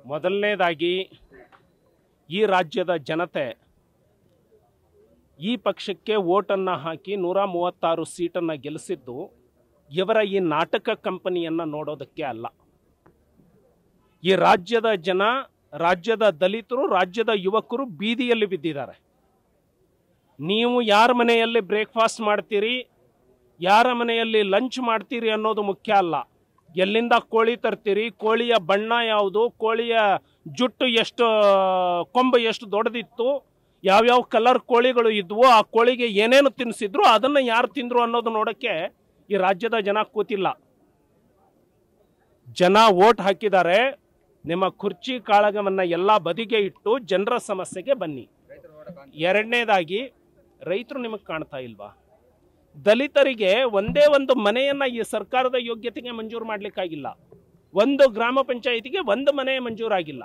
ಮೊದಲನೇದಾಗಿ ಈ ರಾಜ್ಯದ ಜನತೆ ಈ ಪಕ್ಷಕ್ಕೆ ವೋಟನ್ನು ಹಾಕಿ 136 ಸೀಟನ್ನು ಗೆಲ್ಲಿಸಿದ್ದು ಇವರ ಈ ನಾಟಕ ಕಂಪನಿಯನ್ನು ನೋಡೋದಕ್ಕೆ ಅಲ್ಲ. ಈ ರಾಜ್ಯದ ಜನ, ರಾಜ್ಯದ ದಲಿತರು, ರಾಜ್ಯದ ಯುವಕರು ಬೀದಿಯಲ್ಲಿ ಬಿದ್ದಿದ್ದಾರೆ. ನೀವು ಯಾರ ಮನೆಯಲ್ಲಿ ಬ್ರೇಕ್ಫಾಸ್ಟ್ ಮಾಡ್ತೀರಿ, ಯಾರ ಮನೆಯಲ್ಲಿ ಲಂಚ್ ಮಾಡ್ತೀರಿ ಅನ್ನೋದು ಮುಖ್ಯ ಅಲ್ಲ. ಎಲ್ಲಿಂದ ಕೋಳಿ ತರ್ತೀರಿ, ಕೋಳಿಯ ಬಣ್ಣ ಯಾವುದು, ಕೋಳಿಯ ಜುಟ್ಟು ಎಷ್ಟು, ಕೊಂಬು ಎಷ್ಟು ದೊಡ್ಡದಿತ್ತು, ಯಾವ್ಯಾವ ಕಲರ್ ಕೋಳಿಗಳು ಇದ್ವು, ಆ ಕೋಳಿಗೆ ಏನೇನು ತಿನ್ನಿಸಿದ್ರು, ಅದನ್ನು ಯಾರು ತಿಂದರು ಅನ್ನೋದು ನೋಡೋಕ್ಕೆ ಈ ರಾಜ್ಯದ ಜನ ಕೂತಿಲ್ಲ. ಜನ ವೋಟ್ ಹಾಕಿದ್ದಾರೆ. ನಿಮ್ಮ ಕುರ್ಚಿ ಕಾಳಗವನ್ನು ಎಲ್ಲ ಬದಿಗೆ ಇಟ್ಟು ಜನರ ಸಮಸ್ಯೆಗೆ ಬನ್ನಿ. ಎರಡನೇದಾಗಿ, ರೈತರು ನಿಮಗೆ ಕಾಣ್ತಾ ಇಲ್ವಾ? ದಲಿತರಿಗೆ ಒಂದೇ ಒಂದು ಮನೆಯನ್ನು ಈ ಸರ್ಕಾರದ ಯೋಗ್ಯತೆಗೆ ಮಂಜೂರು ಮಾಡಲಿಕ್ಕಾಗಿಲ್ಲ. ಒಂದು ಗ್ರಾಮ ಪಂಚಾಯಿತಿಗೆ ಒಂದು ಮನೆ ಮಂಜೂರಾಗಿಲ್ಲ.